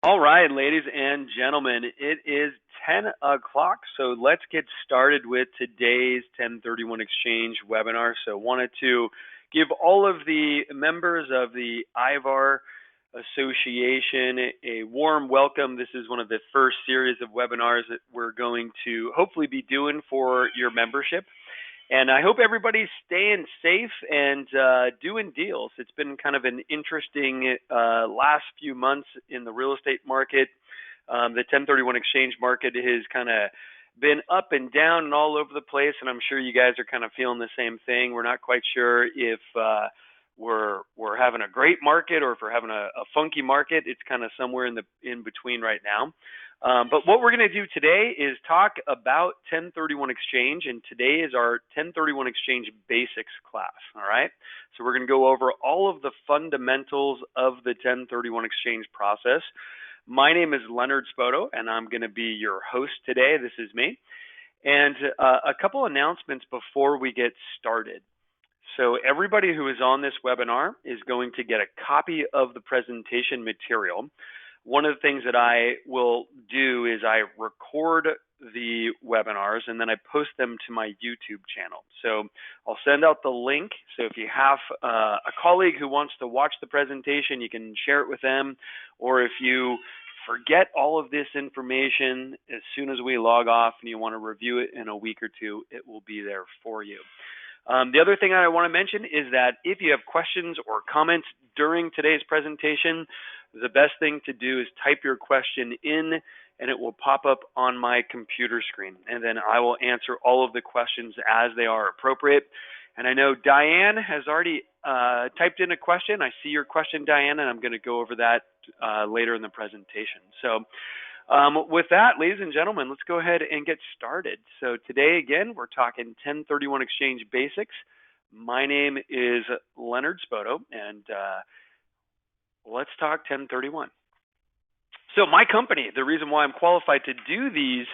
All right, ladies and gentlemen, it is 10 o'clock, so let's get started with today's 1031 Exchange webinar. So wanted to give all of the members of the IVAR Association a warm welcome. This is one of the first series of webinars that we're going to hopefully be doing for your membership. And I hope everybody's staying safe and doing deals. It's been kind of an interesting last few months in the real estate market. The 1031 exchange market has kind of been up and down and all over the place, and I'm sure you guys are kind of feeling the same thing. We're not quite sure if we're having a great market or if we're having a funky market. It's kind of somewhere in between right now. But what we're going to do today is talk about 1031 Exchange, and today is our 1031 Exchange Basics class, all right? So we're going to go over all of the fundamentals of the 1031 Exchange process. My name is Leonard Spoto, and I'm going to be your host today. This is me. And a couple announcements before we get started. So everybody who is on this webinar is going to get a copy of the presentation material. One of the things that I will do is I record the webinars and then I post them to my YouTube channel. So I'll send out the link. So if you have a colleague who wants to watch the presentation, you can share it with them. Or if you forget all of this information as soon as we log off and you want to review it in a week or two, it will be there for you. The other thing I want to mention is that if you have questions or comments during today's presentation, the best thing to do is type your question in and it will pop up on my computer screen. And then I will answer all of the questions as they are appropriate. And I know Diane has already typed in a question. I see your question, Diane, and I'm going to go over that later in the presentation. So with that, ladies and gentlemen, let's go ahead and get started. So today, again, we're talking 1031 Exchange Basics. My name is Leonard Spoto, and let's talk 1031. So my company, the reason why I'm qualified to do these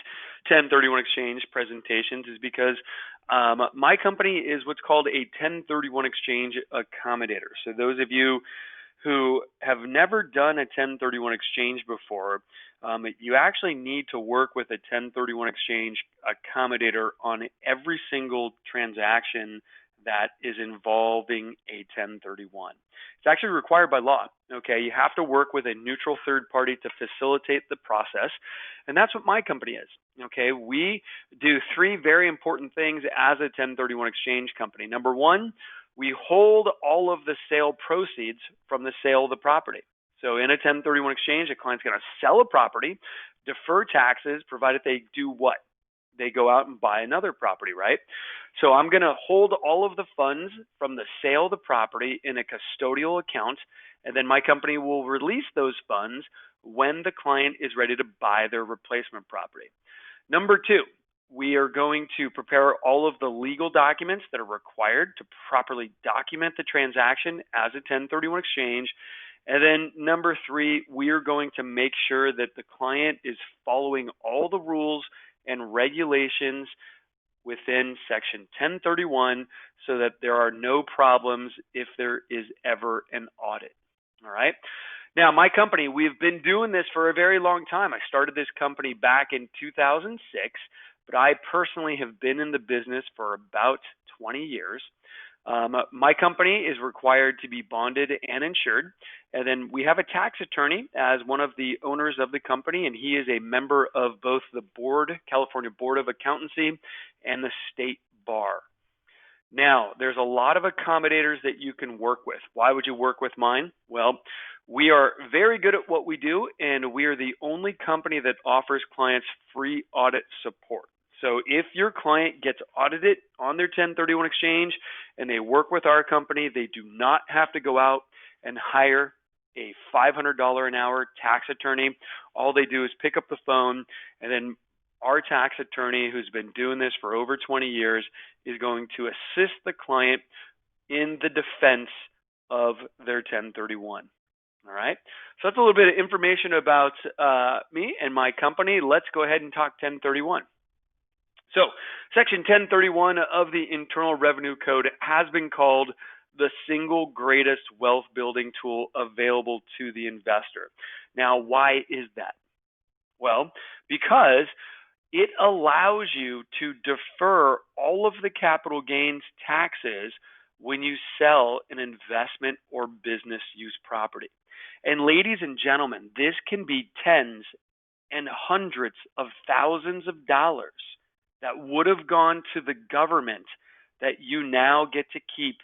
1031 Exchange presentations is because my company is what's called a 1031 Exchange Accommodator. So those of you who have never done a 1031 exchange before, you actually need to work with a 1031 exchange accommodator on every single transaction that is involving a 1031. It's actually required by law. Okay, you have to work with a neutral third party to facilitate the process, and that's what my company is. Okay, we do three very important things as a 1031 exchange company. Number one, we hold all of the sale proceeds from the sale of the property. So in a 1031 exchange, a client's going to sell a property, defer taxes, provided they do what? They go out and buy another property, right? So I'm going to hold all of the funds from the sale of the property in a custodial account, and then my company will release those funds when the client is ready to buy their replacement property. Number two, we are going to prepare all of the legal documents that are required to properly document the transaction as a 1031 exchange. And then number three, we are going to make sure that the client is following all the rules and regulations within Section 1031 so that there are no problems if there is ever an audit. All right. Now, my company, we've been doing this for a very long time. I started this company back in 2006. But I personally have been in the business for about 20 years. My company is required to be bonded and insured. And then we have a tax attorney as one of the owners of the company, and he is a member of both the California Board of Accountancy and the State Bar. Now, there's a lot of accommodators that you can work with. Why would you work with mine? Well, we are very good at what we do, and we are the only company that offers clients free audit support. So if your client gets audited on their 1031 exchange and they work with our company, they do not have to go out and hire a $500 an hour tax attorney. All they do is pick up the phone, and then our tax attorney, who's been doing this for over 20 years, is going to assist the client in the defense of their 1031. All right. So that's a little bit of information about me and my company. Let's go ahead and talk 1031. So Section 1031 of the Internal Revenue Code has been called the single greatest wealth building tool available to the investor. Now, why is that? Well, because it allows you to defer all of the capital gains taxes when you sell an investment or business use property. And ladies and gentlemen, this can be tens and hundreds of thousands of dollars that would have gone to the government that you now get to keep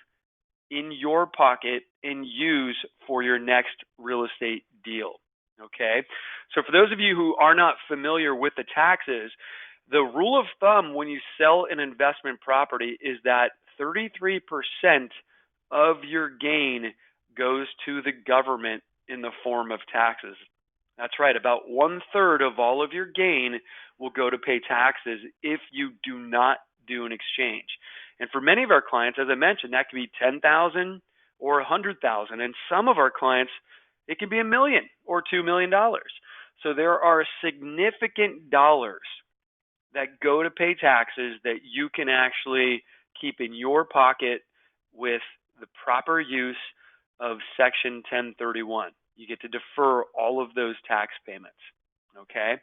in your pocket and use for your next real estate deal. Okay, so for those of you who are not familiar with the taxes, the rule of thumb when you sell an investment property is that 33% of your gain goes to the government in the form of taxes. That's right, about 1/3 of all of your gain will go to pay taxes if you do not do an exchange. And for many of our clients, as I mentioned, that could be $10,000 or $100,000, and some of our clients, it can be $1 million or $2 million. So there are significant dollars that go to pay taxes that you can actually keep in your pocket with the proper use of Section 1031. You get to defer all of those tax payments. Okay,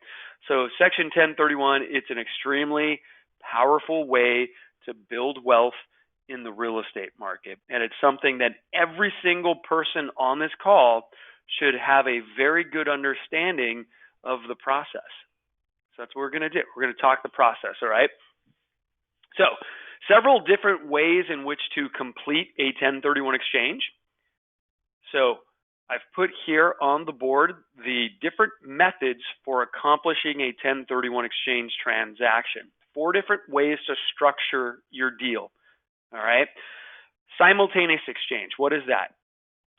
so Section 1031, it's an extremely powerful way to build wealth in the real estate market, and it's something that every single person on this call should have a very good understanding of the process. So that's what we're going to do. We're going to talk the process, all right? So several different ways in which to complete a 1031 exchange. So I've put here on the board the different methods for accomplishing a 1031 exchange transaction. 4 different ways to structure your deal, all right? Simultaneous exchange, what is that?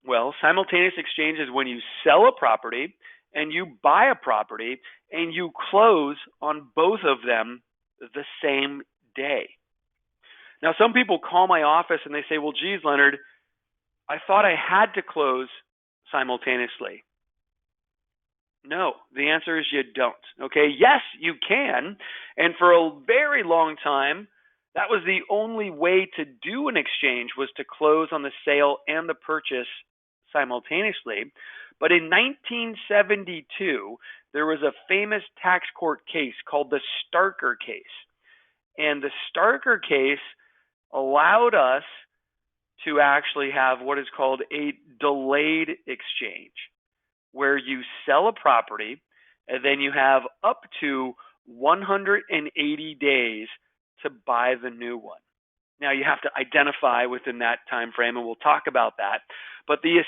Well, simultaneous exchange is when you sell a property and you buy a property and you close on both of them the same day. Now, some people call my office and they say, well, geez, Leonard, I thought I had to close simultaneously. No, the answer is you don't. Okay, yes, you can. And for a very long time, that was the only way to do an exchange, was to close on the sale and the purchase simultaneously. But in 1972, there was a famous tax court case called the Starker case. And the Starker case allowed us to actually have what is called a delayed exchange, where you sell a property and then you have up to 180 days to buy the new one. Now, you have to identify within that time frame, and we'll talk about that. But the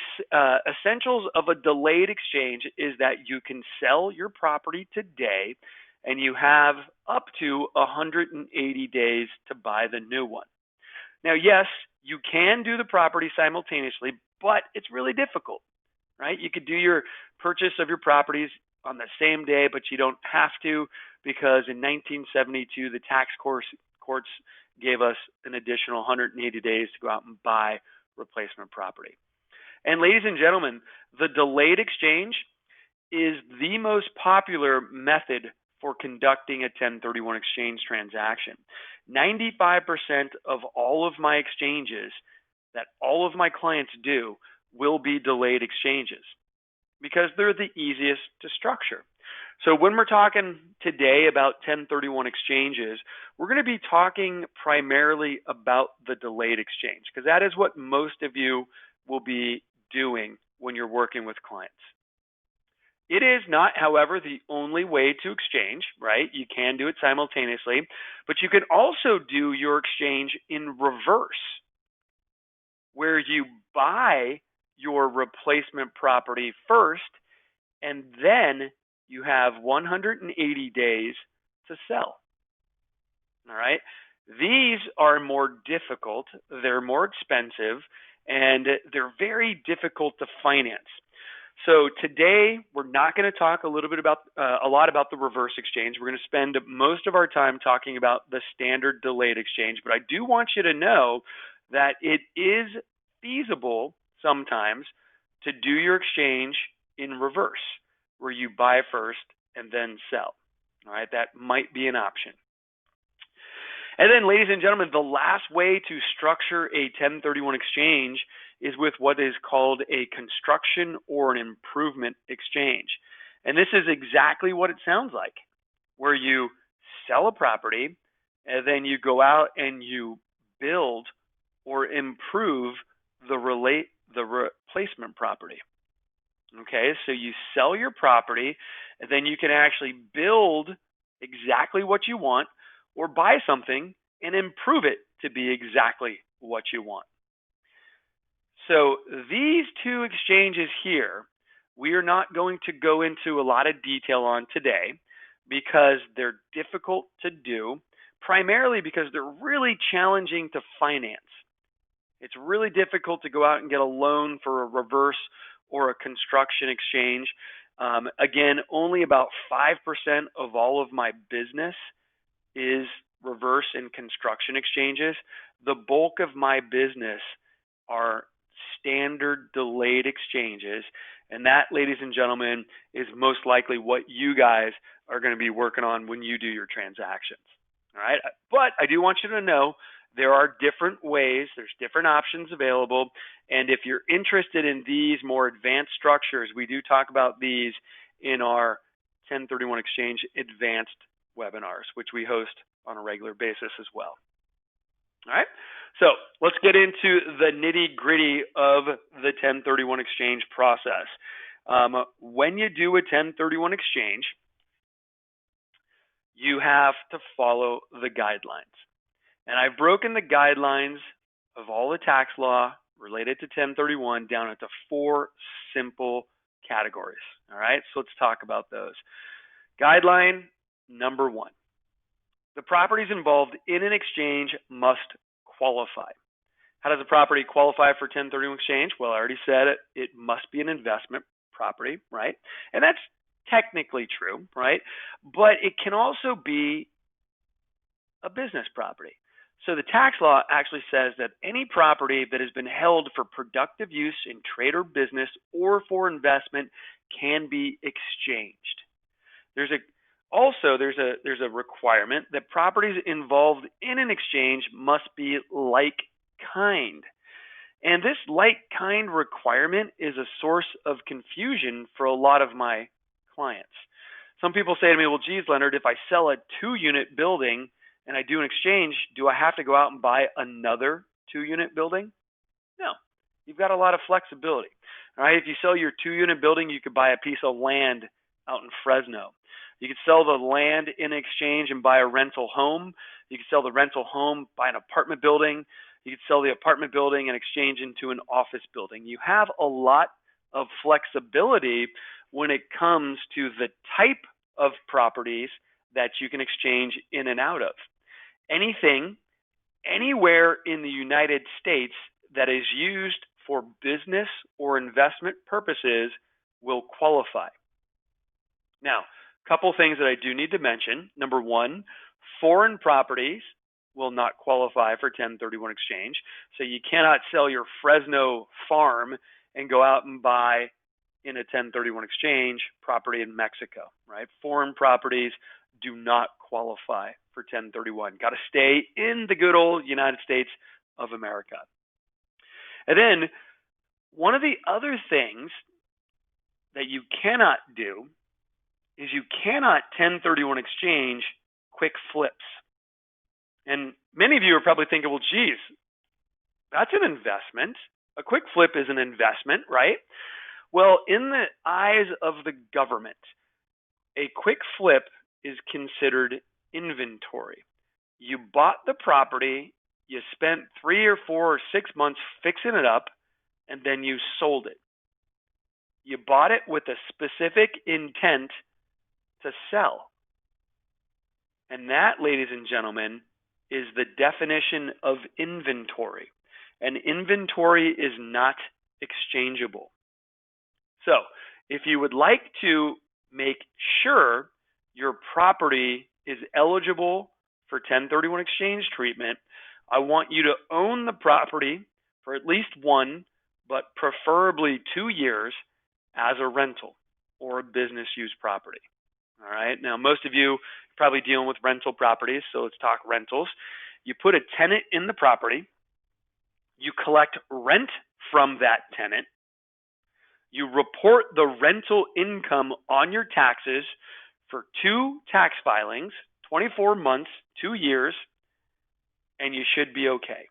essentials of a delayed exchange is that you can sell your property today and you have up to 180 days to buy the new one. Now, yes, you can do the property simultaneously, but it's really difficult, right? You could do your purchase of your properties on the same day, but you don't have to, because in 1972, the tax courts gave us an additional 180 days to go out and buy replacement property. And ladies and gentlemen, the delayed exchange is the most popular method for conducting a 1031 exchange transaction. 95% of all of my exchanges that all of my clients do will be delayed exchanges because they're the easiest to structure. So when we're talking today about 1031 exchanges, we're going to be talking primarily about the delayed exchange, because that is what most of you will be doing when you're working with clients. It is not, however, the only way to exchange, right? You can do it simultaneously, but you can also do your exchange in reverse, where you buy your replacement property first, and then you have 180 days to sell. All right? These are more difficult, they're more expensive, and they're very difficult to finance. So today, we're not going to talk a lot about the reverse exchange. We're going to spend most of our time talking about the standard delayed exchange, but I do want you to know that it is feasible sometimes to do your exchange in reverse, where you buy first and then sell. All right, that might be an option. And then, ladies and gentlemen, the last way to structure a 1031 exchange is with what is called a construction or an improvement exchange. And this is exactly what it sounds like, where you sell a property and then you go out and you build or improve the replacement property. Okay, so you sell your property and then you can actually build exactly what you want or buy something and improve it to be exactly what you want. So these two exchanges here, we are not going to go into a lot of detail on today because they're difficult to do, primarily because they're really challenging to finance. It's really difficult to go out and get a loan for a reverse or a construction exchange. Again, only about 5% of all of my business is reverse and construction exchanges. The bulk of my business are standard delayed exchanges. And that, ladies and gentlemen, is most likely what you guys are going to be working on when you do your transactions. All right. But I do want you to know there are different ways, there's different options available. And if you're interested in these more advanced structures, we do talk about these in our 1031 exchange advanced webinars, which we host on a regular basis as well. All right, so let's get into the nitty gritty of the 1031 exchange process. When you do a 1031 exchange, you have to follow the guidelines. And I've broken the guidelines of all the tax law related to 1031 down into 4 simple categories. All right, so let's talk about those. Guideline number 1. The properties involved in an exchange must qualify. How does a property qualify for 1031 exchange? Well, I already said it. It must be an investment property, right? And that's technically true, right? But it can also be a business property. So the tax law actually says that any property that has been held for productive use in trade or business or for investment can be exchanged. There's a requirement that properties involved in an exchange must be like kind. And this like kind requirement is a source of confusion for a lot of my clients. Some people say to me, well, geez, Leonard, if I sell a 2-unit building and I do an exchange, do I have to go out and buy another 2-unit building? No, you've got a lot of flexibility. All right, if you sell your 2-unit building, you could buy a piece of land out in Fresno. You could sell the land in exchange and buy a rental home. You could sell the rental home, buy an apartment building. You could sell the apartment building and exchange into an office building. You have a lot of flexibility when it comes to the type of properties that you can exchange in and out of. Anything, anywhere in the United States that is used for business or investment purposes will qualify. Now, a couple things that I do need to mention. Number 1, foreign properties will not qualify for 1031 exchange. So you cannot sell your Fresno farm and go out and buy in a 1031 exchange property in Mexico, right? Foreign properties do not qualify for 1031. Got to stay in the good old United States of America. And then one of the other things that you cannot do is you cannot 1031 exchange quick flips. And many of you are probably thinking, well, geez, that's an investment. A quick flip is an investment, right? Well, in the eyes of the government, a quick flip is considered inventory. You bought the property, you spent 3 or 4 or 6 months fixing it up, and then you sold it. You bought it with a specific intent to sell. And that, ladies and gentlemen, is the definition of inventory. And inventory is not exchangeable. So, if you would like to make sure your property is eligible for 1031 exchange treatment, I want you to own the property for at least 1, but preferably 2 years as a rental or a business use property. All right. Now, most of you are probably dealing with rental properties, so let's talk rentals. You put a tenant in the property, you collect rent from that tenant, you report the rental income on your taxes for 2 tax filings, 24 months, 2 years, and you should be okay.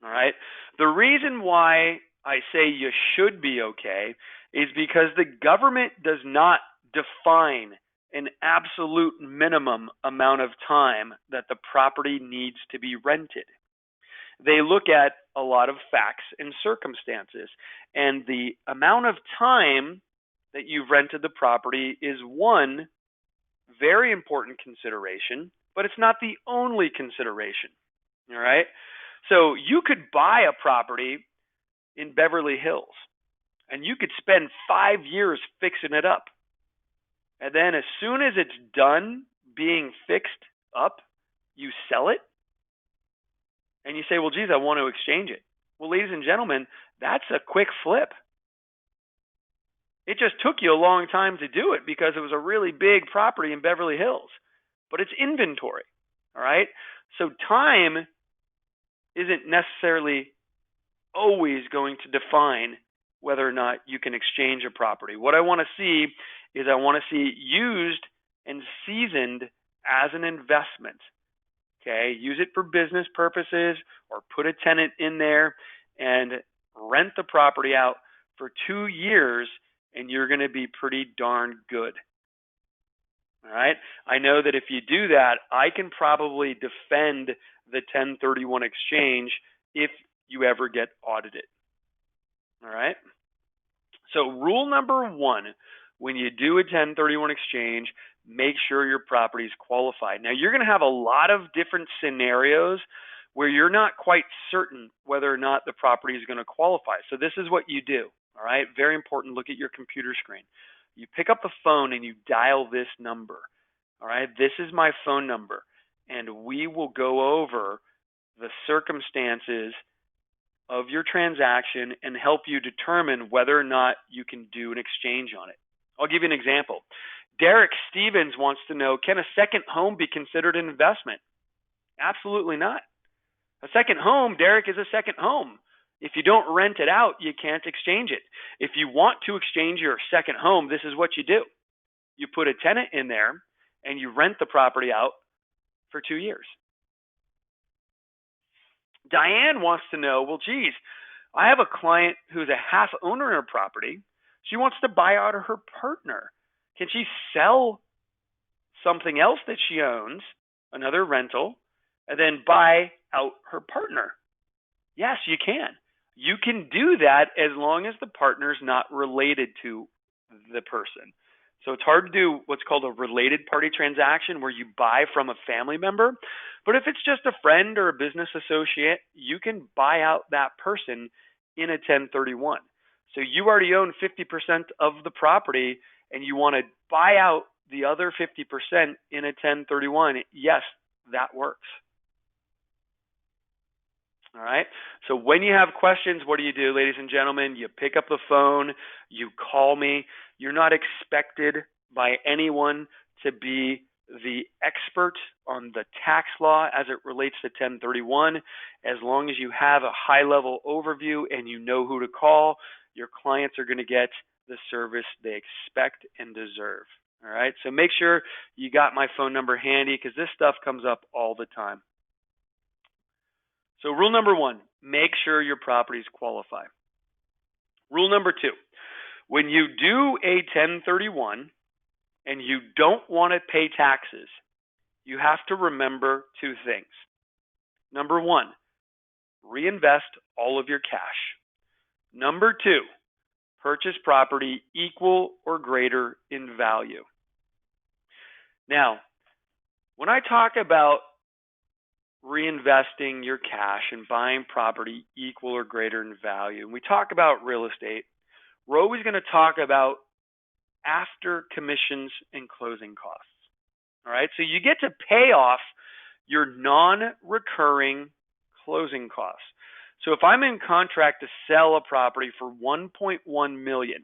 All right. The reason why I say you should be okay is because the government does not define an absolute minimum amount of time that the property needs to be rented. They look at a lot of facts and circumstances, and the amount of time that you've rented the property is one very important consideration, but it's not the only consideration. All right. So you could buy a property in Beverly Hills and you could spend 5 years fixing it up. And then as soon as it's done being fixed up, you sell it and you say, well, geez, I want to exchange it. Well, ladies and gentlemen, that's a quick flip. It just took you a long time to do it because it was a really big property in Beverly Hills, but it's inventory. All right. So time isn't necessarily always going to define whether or not you can exchange a property. What I want to see is I want to see it used and seasoned as an investment. Okay, use it for business purposes or put a tenant in there and rent the property out for 2 years and you're going to be pretty darn good. All right. I know that if you do that, I can probably defend the 1031 exchange if you ever get audited. All right. So rule number 1, when you do a 1031 exchange, make sure your property is qualified. Now, you're going to have a lot of different scenarios where you're not quite certain whether or not the property is going to qualify. So this is what you do. All right. Very important. Look at your computer screen. You pick up the phone and you dial this number. All right. This is my phone number. And we will go over the circumstances of your transaction and help you determine whether or not you can do an exchange on it. I'll give you an example. Derek Stevens wants to know, can a second home be considered an investment? Absolutely not. A second home, Derek, is a second home. If you don't rent it out, you can't exchange it. If you want to exchange your second home, this is what you do. You put a tenant in there and you rent the property out for 2 years. Diane wants to know, well, geez, I have a client who's a half owner in her property. She wants to buy out her partner. Can she sell something else that she owns, another rental, and then buy out her partner? Yes, you can. You can do that as long as the partner's not related to the person. So it's hard to do what's called a related party transaction where you buy from a family member. But if it's just a friend or a business associate, you can buy out that person in a 1031. So you already own 50% of the property and you want to buy out the other 50% in a 1031. Yes, that works. All right. So when you have questions, what do you do, ladies and gentlemen? You pick up the phone, you call me. You're not expected by anyone to be the expert on the tax law as it relates to 1031. As long as you have a high-level overview and you know who to call, your clients are going to get the service they expect and deserve. All right. So make sure you got my phone number handy because this stuff comes up all the time. So rule number 1, make sure your properties qualify. Rule number 2, when you do a 1031 and you don't want to pay taxes, you have to remember 2 things. Number 1, reinvest all of your cash. Number 2, purchase property equal or greater in value. Now, when I talk about reinvesting your cash and buying property equal or greater in value, and we talk about real estate, we're always going to talk about after commissions and closing costs. All right, so you get to pay off your non-recurring closing costs. So if I'm in contract to sell a property for $1.1 million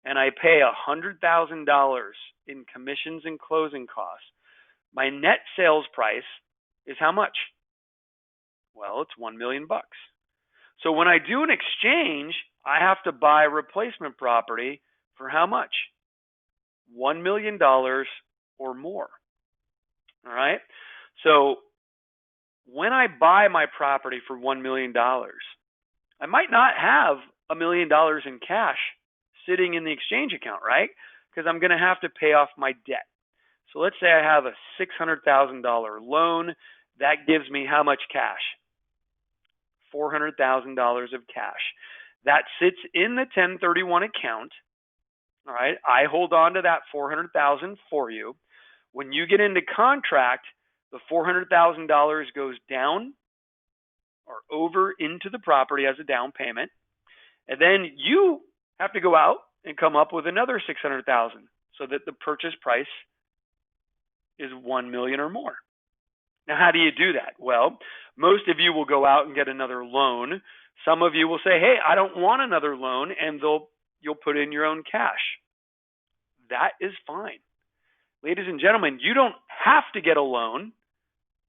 and I pay $100,000 in commissions and closing costs, my net sales price is how much? Well, it's 1 million bucks. So when I do an exchange, I have to buy replacement property for how much? $1 million or more. All right. So when I buy my property for $1 million, I might not have $1 million in cash sitting in the exchange account, right? Because I'm going to have to pay off my debt. So let's say I have a $600,000 loan. That gives me how much cash? $400,000 of cash. That sits in the 1031 account. All right. I hold on to that $400,000 for you. When you get into contract, the $400,000 goes down or over into the property as a down payment. And then you have to go out and come up with another $600,000 so that the purchase price is $1 million or more. Now, how do you do that? Well, most of you will go out and get another loan. Some of you will say, hey, I don't want another loan, and you'll put in your own cash. That is fine. Ladies and gentlemen, you don't have to get a loan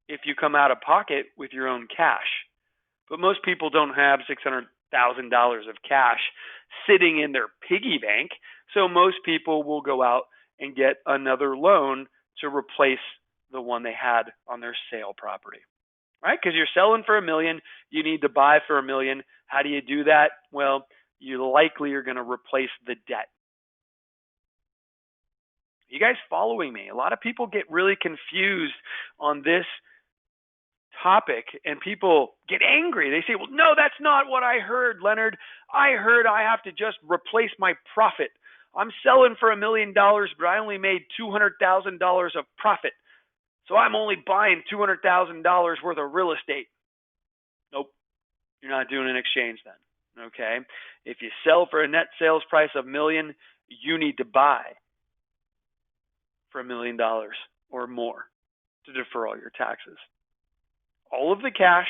if you come out of pocket with your own cash. But most people don't have $600,000 of cash sitting in their piggy bank, so most people will go out and get another loan to replace the one they had on their sale property, right? Because you're selling for $1 million, you need to buy for $1 million. How do you do that? Well, you likely are going to replace the debt. You guys following me? A lot of people get really confused on this topic, and people get angry. They say, well, no, that's not what I heard, Leonard. I heard I have to just replace my profit. I'm selling for $1 million, but I only made $200,000 of profit. So I'm only buying $200,000 worth of real estate. Nope. You're not doing an exchange then. Okay. If you sell for a net sales price of $1 million, you need to buy for $1 million or more to defer all your taxes. All of the cash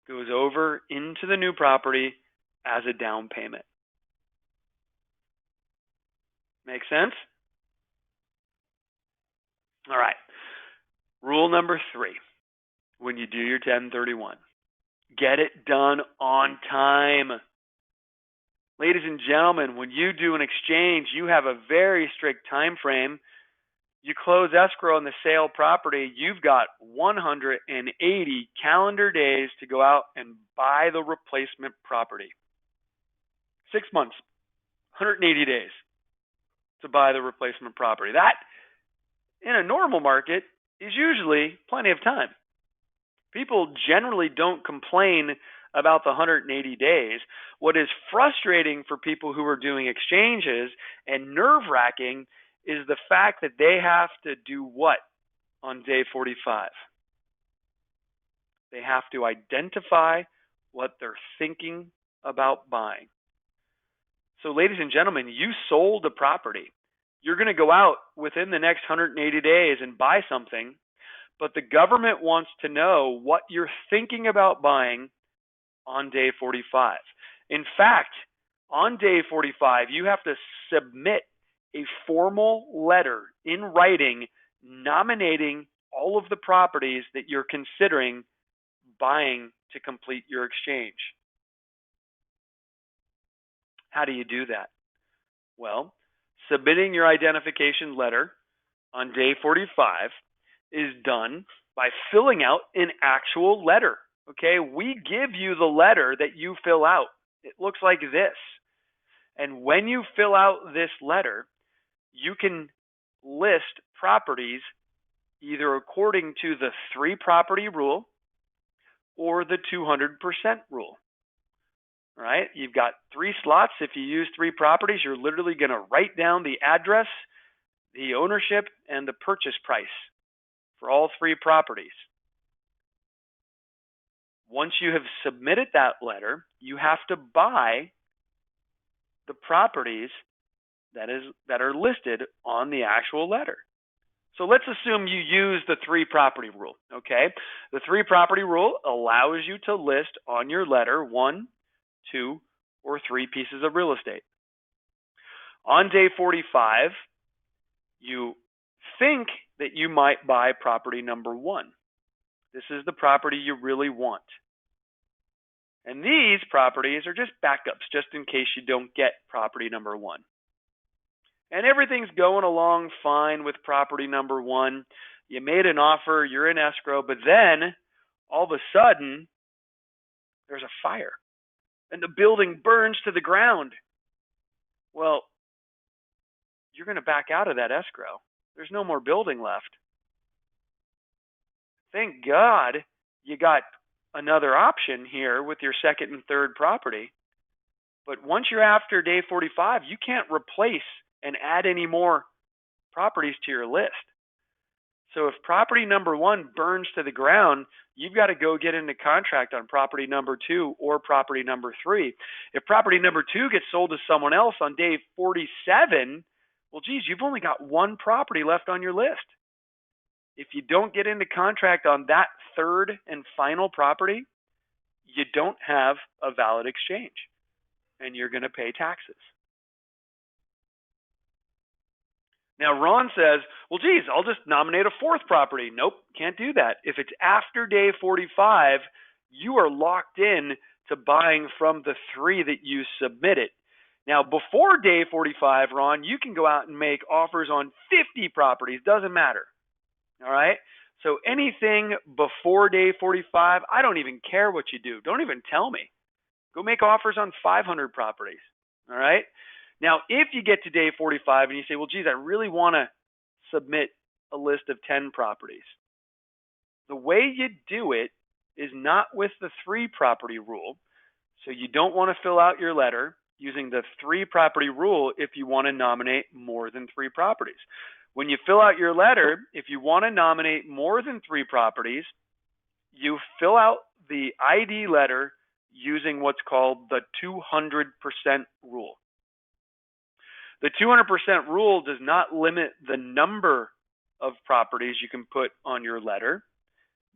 goes over into the new property as a down payment. Make sense? All right. Rule number 3, when you do your 1031, get it done on time. Ladies and gentlemen, when you do an exchange, you have a very strict time frame. You close escrow on the sale property, you've got 180 calendar days to go out and buy the replacement property. 6 months, 180 days to buy the replacement property. That, in a normal market, is usually plenty of time. People generally don't complain about the 180 days. What is frustrating for people who are doing exchanges and nerve-wracking is the fact that they have to do what on day 45? They have to identify what they're thinking about buying. So, ladies and gentlemen, you sold a property. You're going to go out within the next 180 days and buy something, but the government wants to know what you're thinking about buying on day 45. In fact, on day 45, you have to submit a formal letter in writing nominating all of the properties that you're considering buying to complete your exchange. How do you do that? Well, submitting your identification letter on day 45 is done by filling out an actual letter. Okay, we give you the letter that you fill out. It looks like this. And when you fill out this letter, you can list properties either according to the 3-property rule or the 200% rule. All right, you've got 3 slots. If you use 3 properties, you're literally going to write down the address, the ownership, and the purchase price for all 3 properties. Once you have submitted that letter, you have to buy the properties that are listed on the actual letter. So let's assume you use the 3-property rule, okay? The 3-property rule allows you to list on your letter 1, 2, or 3 pieces of real estate. On day 45, you think that you might buy property number 1. This is the property you really want. And these properties are just backups, just in case you don't get property number one. And everything's going along fine with property number one. You made an offer, you're in escrow, but then all of a sudden, there's a fire and the building burns to the ground. Well, you're going to back out of that escrow. There's no more building left. Thank God you got another option here with your second and third property. But once you're after day 45, you can't replace and add any more properties to your list. So if property number one burns to the ground, you've got to go get into contract on property number two or property number three. If property number two gets sold to someone else on day 47, well, geez, you've only got one property left on your list. If you don't get into contract on that third and final property, you don't have a valid exchange, and you're going to pay taxes. Now, Ron says, well, geez, I'll just nominate a fourth property. Nope, can't do that. If it's after day 45, you are locked in to buying from the three that you submitted. Now, before day 45, Ron, you can go out and make offers on 50 properties. Doesn't matter. All right? So anything before day 45, I don't even care what you do. Don't even tell me. Go make offers on 500 properties. All right? Now, if you get to day 45 and you say, well, geez, I really want to submit a list of 10 properties. The way you do it is not with the 3 property rule. So you don't want to fill out your letter using the 3 property rule if you want to nominate more than 3 properties. When you fill out your letter, if you want to nominate more than 3 properties, you fill out the ID letter using what's called the 200% rule. The 200% rule does not limit the number of properties you can put on your letter,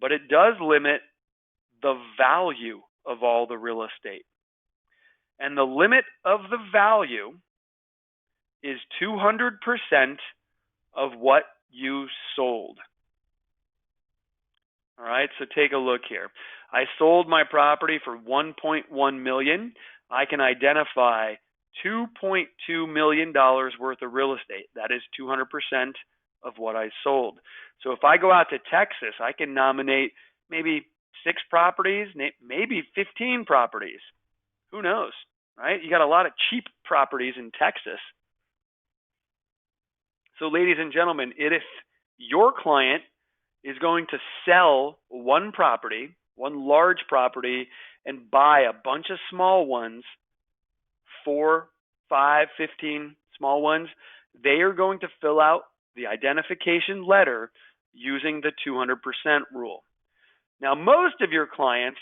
but it does limit the value of all the real estate. And the limit of the value is 200% of what you sold. All right, so take a look here. I sold my property for $1.1 million. I can identify $2.2 million worth of real estate. That is 200% of what I sold. So if I go out to Texas, I can nominate maybe 6 properties, maybe 15 properties. Who knows, right? You got a lot of cheap properties in Texas. So ladies and gentlemen, if your client is going to sell one property, one large property, and buy a bunch of small ones, 4, 5, 15 small ones, they are going to fill out the identification letter using the 200% rule. Now, most of your clients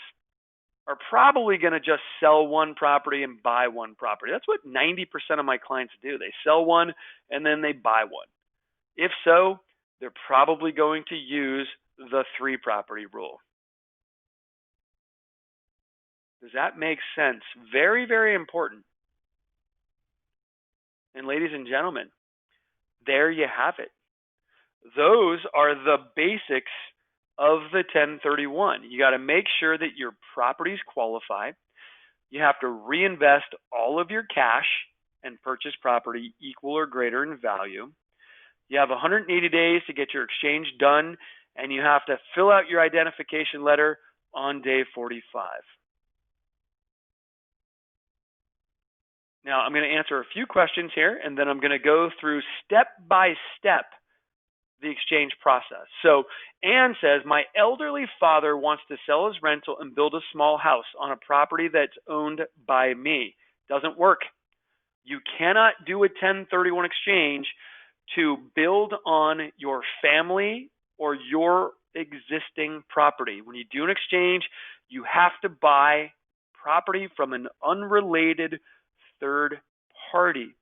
are probably going to just sell one property and buy one property. That's what 90% of my clients do. They sell one and then they buy one. If so, they're probably going to use the 3 property rule. Does that make sense? Very, very important. And ladies and gentlemen, there you have it. Those are the basics of the 1031. You got to make sure that your properties qualify. You have to reinvest all of your cash and purchase property equal or greater in value. You have 180 days to get your exchange done, and you have to fill out your identification letter on day 45. Now, I'm going to answer a few questions here, and then I'm going to go through step by step the exchange process. So Anne says, my elderly father wants to sell his rental and build a small house on a property that's owned by me. Doesn't work. You cannot do a 1031 exchange to build on your family or your existing property. When you do an exchange, you have to buy property from an unrelated third party.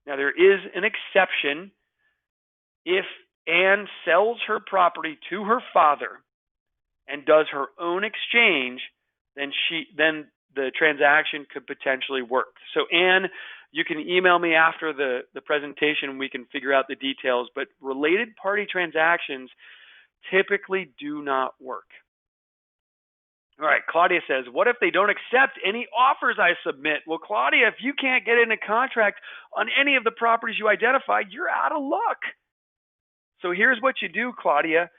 Now, there is an exception. If Anne sells her property to her father and does her own exchange, then the transaction could potentially work. So Anne, you can email me after the presentation and we can figure out the details, but related party transactions typically do not work. All right, Claudia says, what if they don't accept any offers I submit? Well, Claudia, if you can't get into contract on any of the properties you identified, you're out of luck. So here's what you do, Claudia.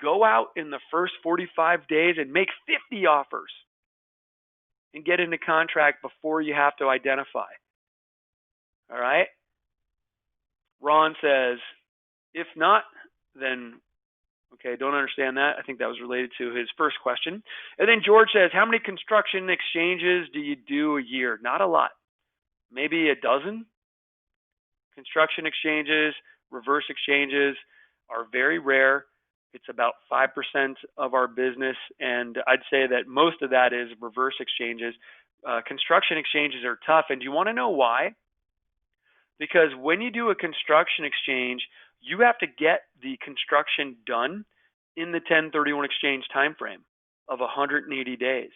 Go out in the first 45 days and make 50 offers and get into contract before you have to identify. All right? Ron says, if not, then, okay, don't understand that. I think that was related to his first question. And then George says, how many construction exchanges do you do a year? Not a lot. Maybe a dozen. Construction exchanges, reverse exchanges are very rare. It's about 5% of our business, and I'd say that most of that is reverse exchanges. Construction exchanges are tough, and do you want to know why? Because when you do a construction exchange, you have to get the construction done in the 1031 exchange time frame of 180 days.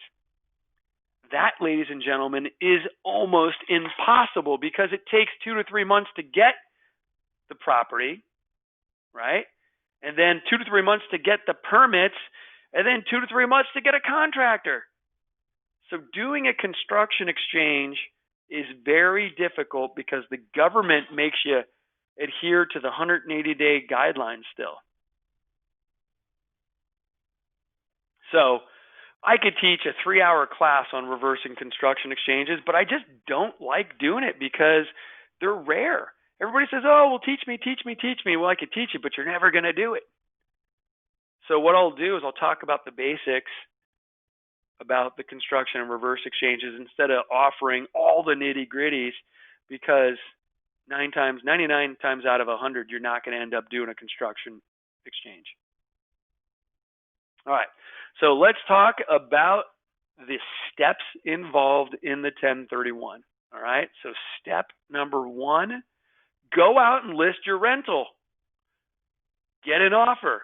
That, ladies and gentlemen, is almost impossible because it takes 2 to 3 months to get the property, right? And then 2 to 3 months to get the permits, and then 2 to 3 months to get a contractor. So doing a construction exchange is very difficult because the government makes you adhere to the 180-day guidelines still. So I could teach a 3-hour class on reversing construction exchanges, but I just don't like doing it because they're rare. Everybody says, oh, well, teach me. Well, I could teach you, but you're never going to do it. So what I'll do is I'll talk about the basics about the construction and reverse exchanges instead of offering all the nitty-gritties, because 99 times out of 100, you're not going to end up doing a construction exchange. All right, so let's talk about the steps involved in the 1031. All right, so step number 1, go out and list your rental. Get an offer.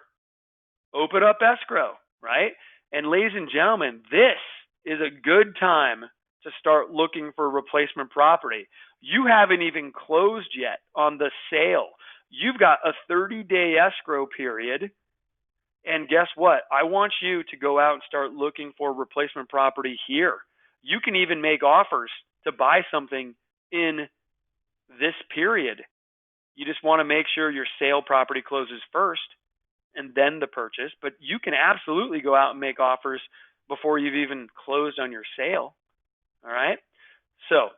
Open up escrow, right? And ladies and gentlemen, this is a good time to start looking for replacement property. You haven't even closed yet on the sale. You've got a 30-day escrow period. And guess what? I want you to go out and start looking for replacement property here. You can even make offers to buy something in this period. You just want to make sure your sale property closes first and then the purchase, but you can absolutely go out and make offers before you've even closed on your sale. All right, so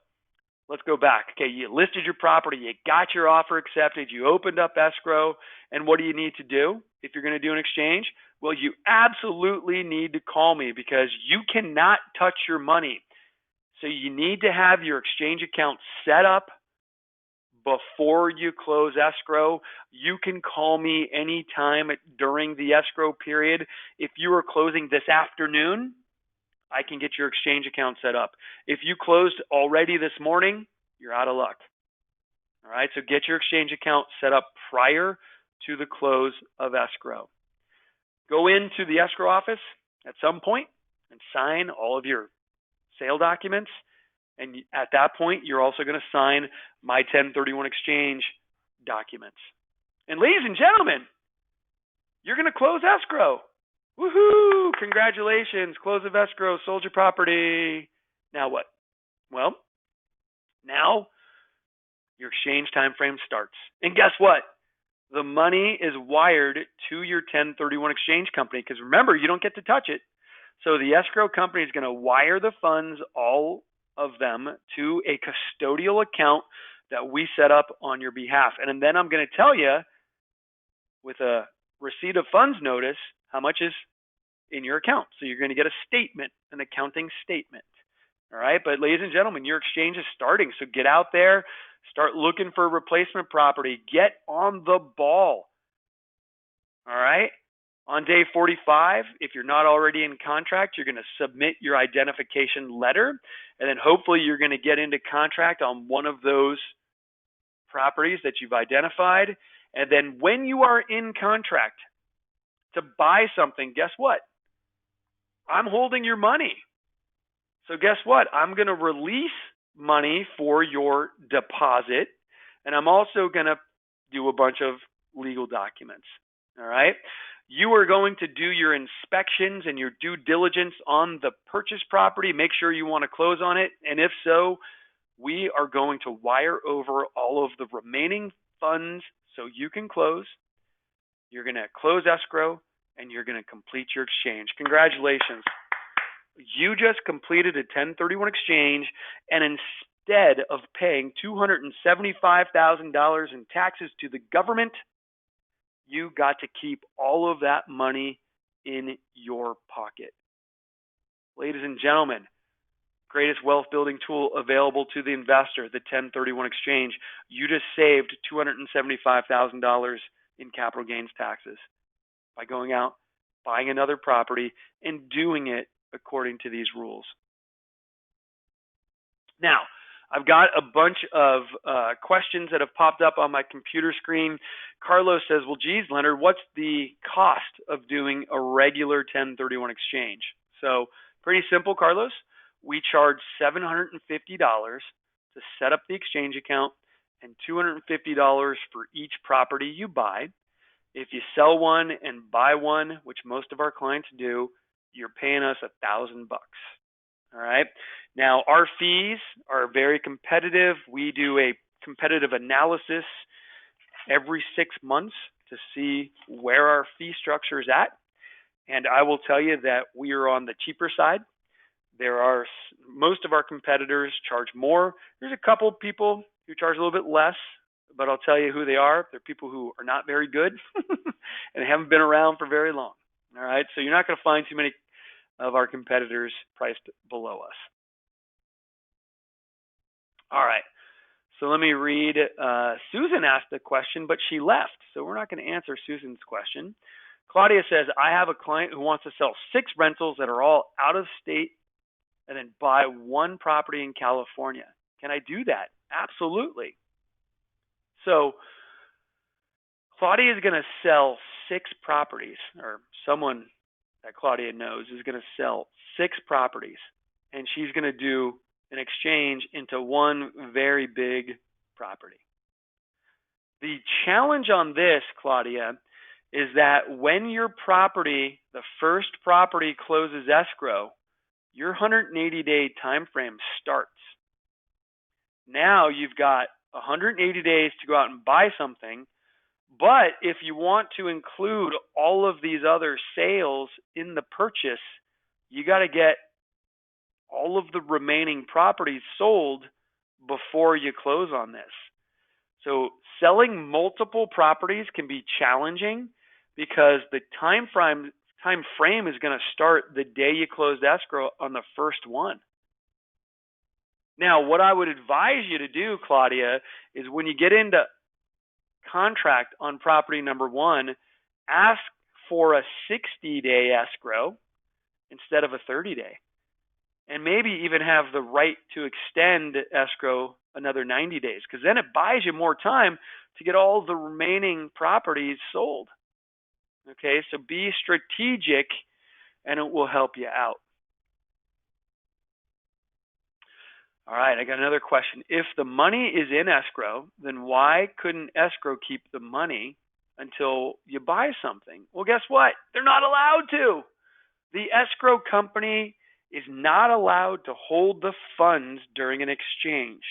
let's go back. Okay, you listed your property, you got your offer accepted, you opened up escrow, and what do you need to do if you're going to do an exchange? Well, you absolutely need to call me because you cannot touch your money. So you need to have your exchange account set up before you close escrow. You can call me anytime during the escrow period. If you are closing this afternoon, I can get your exchange account set up. If you closed already this morning, you're out of luck. All right, so get your exchange account set up prior to the close of escrow. Go into the escrow office at some point and sign all of your sale documents. And at that point, you're also going to sign my 1031 exchange documents. And ladies and gentlemen, you're going to close escrow. Woohoo! Congratulations. Close of escrow, sold your property. Now what? Well, now your exchange time frame starts. And guess what? The money is wired to your 1031 exchange company, because remember, you don't get to touch it. So the escrow company is going to wire the funds, all of them, to a custodial account that we set up on your behalf. And then I'm going to tell you, with a receipt of funds notice, how much is in your account. So you're going to get a statement, an accounting statement. All right. But ladies and gentlemen, your exchange is starting. So get out there, start looking for replacement property, get on the ball. All right. On day 45, if you're not already in contract, you're going to submit your identification letter, and then hopefully you're going to get into contract on one of those properties that you've identified. And then when you are in contract to buy something, guess what? I'm holding your money. So guess what? I'm going to release money for your deposit, and I'm also going to do a bunch of legal documents. All right. You are going to do your inspections and your due diligence on the purchase property, make sure you want to close on it, and if so, we are going to wire over all of the remaining funds so you can close. You're going to close escrow, and you're going to complete your exchange. Congratulations. You just completed a 1031 exchange, and instead of paying $275,000 in taxes to the government, you got to keep all of that money in your pocket. Ladies and gentlemen, greatest wealth building tool available to the investor, the 1031 exchange. You just saved $275,000 in capital gains taxes by going out, buying another property, and doing it according to these rules. Now, I've got a bunch of questions that have popped up on my computer screen. Carlos says, well, geez, Leonard, what's the cost of doing a regular 1031 exchange? So pretty simple, Carlos. We charge $750 to set up the exchange account and $250 for each property you buy. If you sell one and buy one, which most of our clients do, you're paying us $1,000. All right. Now, our fees are very competitive. We do a competitive analysis every 6 months to see where our fee structure is at. And I will tell you that we are on the cheaper side. Most of our competitors charge more. There's a couple of people who charge a little bit less, but I'll tell you who they are. They're people who are not very good and haven't been around for very long. All right. So you're not going to find too many of our competitors priced below us. All right. So let me read. Susan asked a question, but she left. So we're not going to answer Susan's question. Claudia says, I have a client who wants to sell 6 rentals that are all out of state and then buy 1 property in California. Can I do that? Absolutely. So Claudia is going to sell 6 properties, or someone that Claudia knows is going to sell 6 properties, and she's going to do an exchange into 1 very big property. The challenge on this, Claudia, is that when your property, the first property, closes escrow, your 180-day time frame starts. Now you've got 180 days to go out and buy something, but if you want to include all of these other sales in the purchase, you got to get all of the remaining properties sold before you close on this. So selling multiple properties can be challenging because the time frame is going to start the day you closed escrow on the first one. Now, what I would advise you to do, Claudia, is when you get into contract on property number 1, ask for a 60-day escrow instead of a 30-day. And maybe even have the right to extend escrow another 90 days, because then it buys you more time to get all the remaining properties sold. Okay, so be strategic and it will help you out. All right, I got another question. If the money is in escrow, then why couldn't escrow keep the money until you buy something? Well, guess what? They're not allowed to. The escrow company is not allowed to hold the funds during an exchange.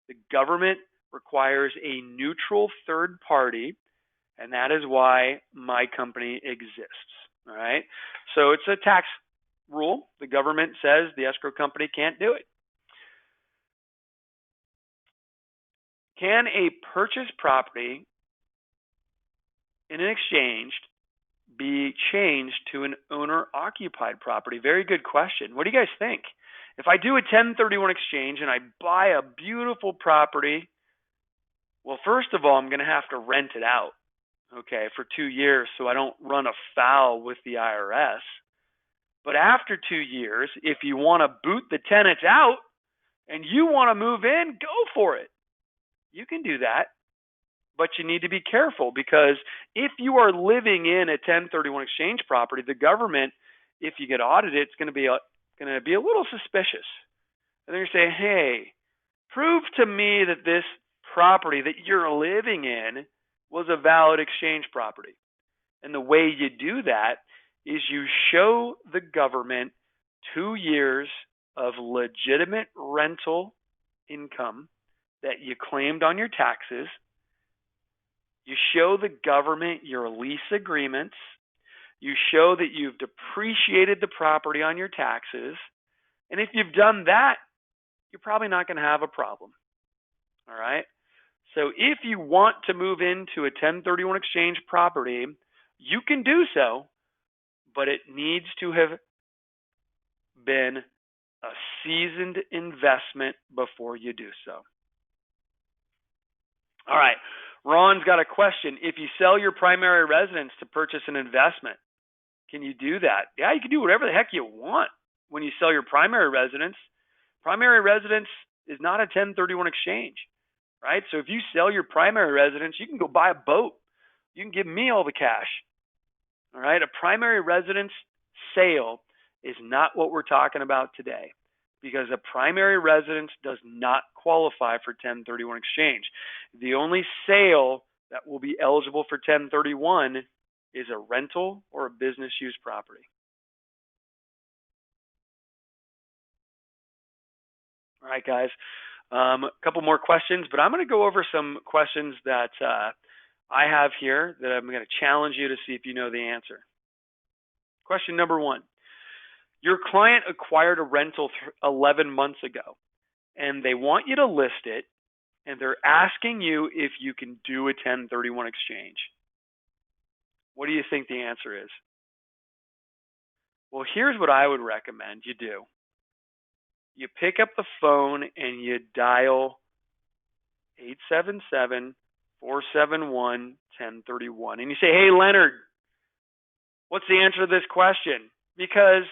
The government requires a neutral third party, and that is why my company exists. All right, so it's a tax rule. The government says the escrow company can't do it. Can a purchase property in an exchange be changed to an owner-occupied property? Very good question. What do you guys think? If I do a 1031 exchange and I buy a beautiful property, well, first of all, I'm going to have to rent it out, okay, for 2 years so I don't run afoul with the IRS. But after 2 years, if you want to boot the tenants out and you want to move in, go for it. You can do that. But you need to be careful, because if you are living in a 1031 exchange property, the government, if you get audited, it's going to be a little suspicious. And they're going to say, hey, prove to me that this property that you're living in was a valid exchange property. And the way you do that is you show the government 2 years of legitimate rental income that you claimed on your taxes. You show the government your lease agreements. You show that you've depreciated the property on your taxes. And if you've done that, you're probably not going to have a problem. All right? So if you want to move into a 1031 exchange property, you can do so, but it needs to have been a seasoned investment before you do so. All right. Ron's got a question. If you sell your primary residence to purchase an investment, can you do that? Yeah, you can do whatever the heck you want when you sell your primary residence. Primary residence is not a 1031 exchange, right? So if you sell your primary residence, you can go buy a boat. You can give me all the cash. All right. A primary residence sale is not what we're talking about today, because a primary residence does not qualify for 1031 exchange. The only sale that will be eligible for 1031 is a rental or a business use property. All right, guys. A couple more questions, but I'm going to go over some questions that I have here that I'm going to challenge you to see if you know the answer. Question number 1. Your client acquired a rental 11 months ago, and they want you to list it, and they're asking you if you can do a 1031 exchange. What do you think the answer is? Well, here's what I would recommend you do. You pick up the phone and you dial 877-471-1031, and you say, hey, Leonard, what's the answer to this question? Because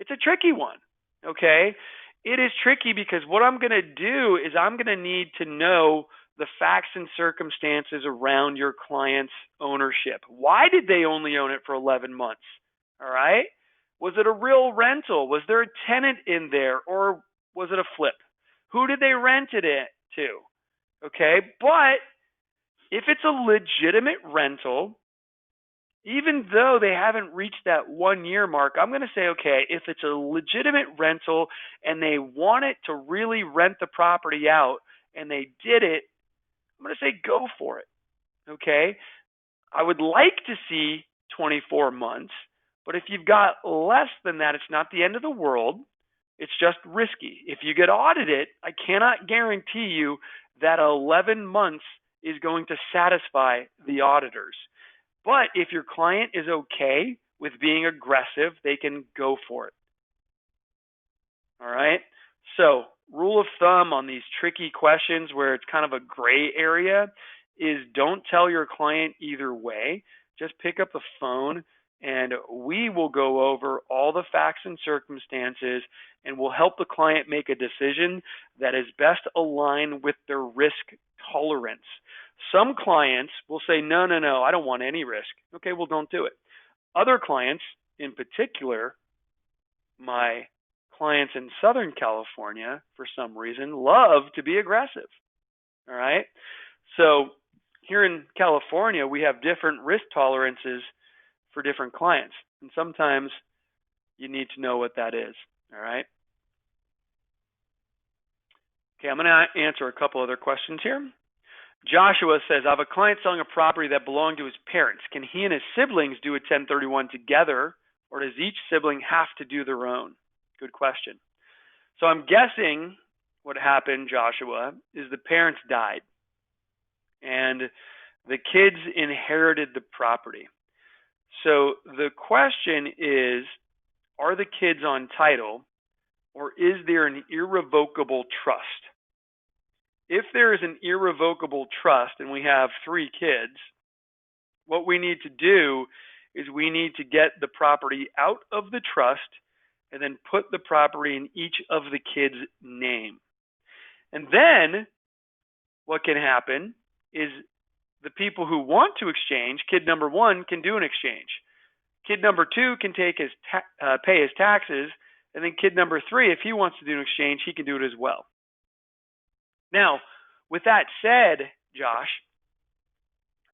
it's a tricky one, okay? It is tricky because what I'm going to do is I'm going to need to know the facts and circumstances around your client's ownership. Why did they only own it for 11 months? All right? Was it a real rental? Was there a tenant in there, or was it a flip? Who did they rent it to? Okay? But if it's a legitimate rental, even though they haven't reached that 1 year mark, I'm going to say, okay, if it's a legitimate rental and they want it to really rent the property out and they did it, I'm going to say go for it. Okay? I would like to see 24 months, but if you've got less than that, it's not the end of the world. It's just risky. If you get audited, I cannot guarantee you that 11 months is going to satisfy the auditors. But if your client is okay with being aggressive, they can go for it. All right? So, rule of thumb on these tricky questions where it's kind of a gray area is don't tell your client either way. Just pick up the phone and we will go over all the facts and circumstances, and we'll help the client make a decision that is best aligned with their risk tolerance. Some clients will say, no, I don't want any risk. Okay, well, don't do it. Other clients, in particular, my clients in Southern California, for some reason, love to be aggressive. All right? So here in California, we have different risk tolerances for different clients. And sometimes you need to know what that is. All right? Okay, I'm going to answer a couple other questions here. Joshua says, I have a client selling a property that belonged to his parents. Can he and his siblings do a 1031 together, or does each sibling have to do their own? Good question. So I'm guessing what happened, Joshua, is the parents died, and the kids inherited the property. So the question is, are the kids on title, or is there an irrevocable trust? If there is an irrevocable trust and we have 3 kids, what we need to do is we need to get the property out of the trust and then put the property in each of the kids' name. And then what can happen is the people who want to exchange, kid number 1 can do an exchange. Kid number 2 can take his pay his taxes, and then kid number 3, if he wants to do an exchange, he can do it as well. Now, with that said, Josh,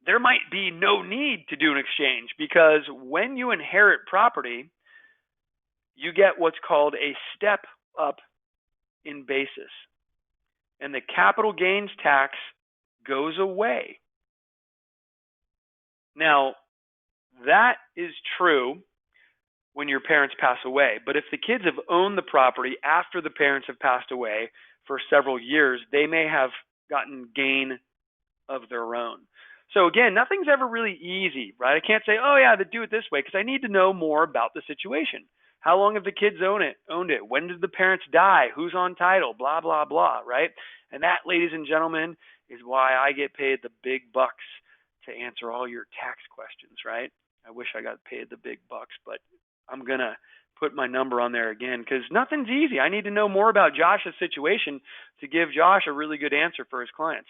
there might be no need to do an exchange, because when you inherit property, you get what's called a step up in basis, and the capital gains tax goes away. Now, that is true when your parents pass away, but if the kids have owned the property after the parents have passed away for several years, they may have gotten gain of their own. So again, nothing's ever really easy, right? I can't say, oh yeah, they do it this way, because I need to know more about the situation. How long have the kids owned it? When did the parents die? Who's on title? Blah, blah, blah, right? And that, ladies and gentlemen, is why I get paid the big bucks to answer all your tax questions, right? I wish I got paid the big bucks, but I'm going to put my number on there again, because nothing's easy. I need to know more about Josh's situation to give Josh a really good answer for his clients.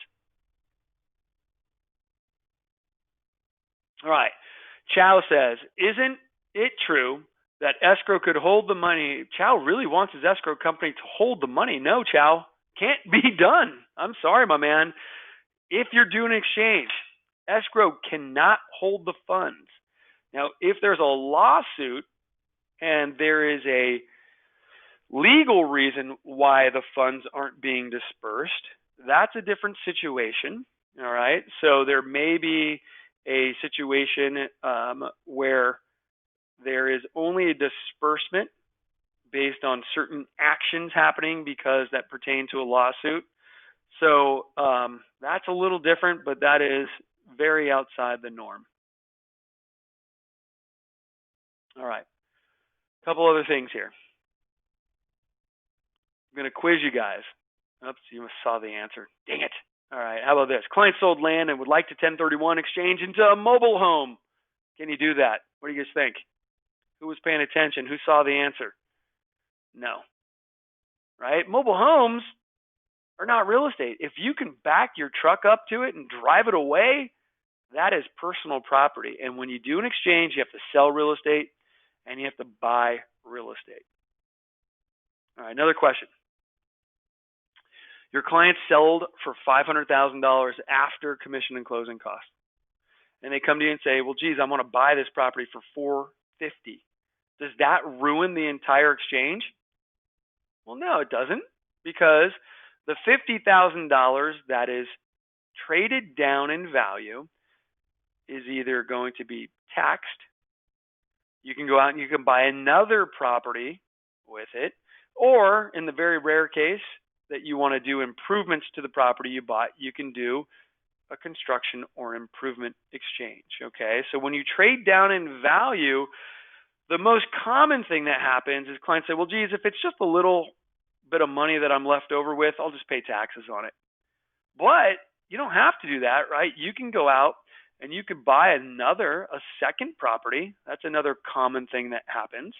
All right. Chow says, isn't it true that escrow could hold the money? Chow really wants his escrow company to hold the money. No, Chow, can't be done. I'm sorry, my man. If you're doing an exchange, escrow cannot hold the funds. Now, if there's a lawsuit and there is a legal reason why the funds aren't being dispersed, that's a different situation. All right. So there may be a situation where there is only a disbursement based on certain actions happening because that pertain to a lawsuit. So that's a little different, but that is very outside the norm. All right. A couple other things here. I'm going to quiz you guys. Oops, you must saw the answer. Dang it. All right, how about this? Client sold land and would like to 1031 exchange into a mobile home. Can you do that? What do you guys think? Who was paying attention? Who saw the answer? No. Right? Mobile homes are not real estate. If you can back your truck up to it and drive it away, that is personal property. And when you do an exchange, you have to sell real estate and you have to buy real estate. All right, another question. Your client sold for $500,000 after commission and closing costs. And they come to you and say, well, geez, I want to buy this property for $450,000. Does that ruin the entire exchange? Well, no, it doesn't, because the $50,000 that is traded down in value is either going to be taxed. You can go out and you can buy another property with it, or in the very rare case that you want to do improvements to the property you bought, you can do a construction or improvement exchange. Okay, so when you trade down in value, the most common thing that happens is clients say, well, geez, if it's just a little bit of money that I'm left over with, I'll just pay taxes on it. But you don't have to do that, right? You can go out and you could buy a second property. That's another common thing that happens.